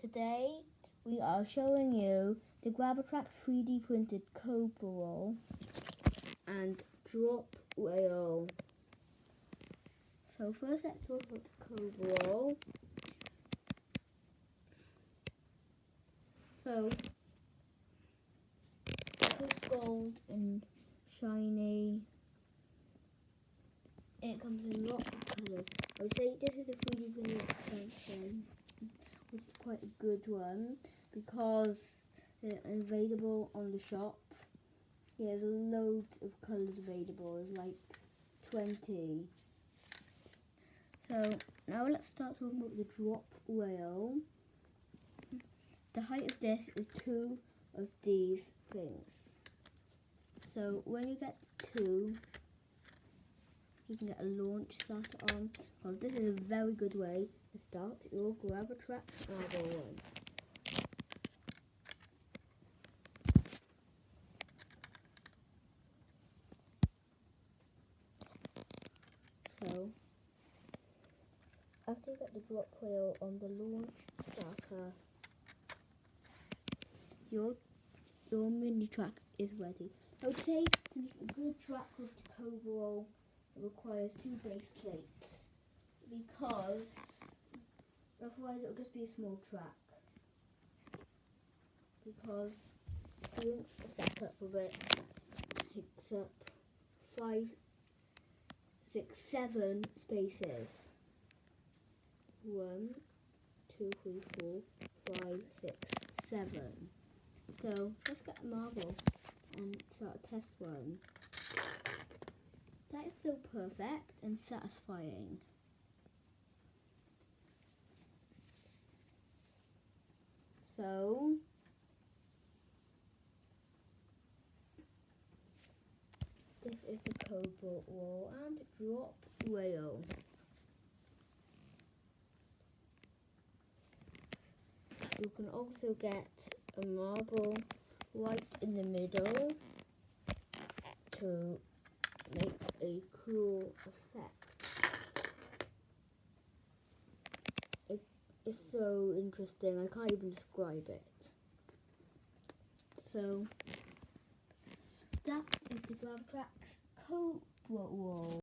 Today we are showing you the Gravitrax 3D printed Cobra roll and drop whale. So first let's talk about the Cobra roll. So it's gold and shiny. It comes in lots of colours. I would say this is a 3D printed extension, which is quite a good one because they're available on the shop. Yeah, there's loads of colours available. There's like 20. So now let's start talking about the drop whale. The height of this is 2 of these things. So when you get 2, you can get a launch starter on. Well, this is a very good way to start your Gravitrax marble one. So after you get the drop wheel on the launch starter, your mini track is ready. I would say to make a good track with the Cobra roll, it requires 2 base plates because otherwise it will just be a small track. Because doing a setup of it takes up 5, 6, 7 spaces. 1, 2, 3, 4, 5, 6, 7. So let's get a marble and start a test run. That is so perfect and satisfying. So this is the Cobra roll and drop whale. You can also get a marble right in the middle to make a cool effect. It's so interesting, I can't even describe it. So that is the Gravitrax Cobra roll.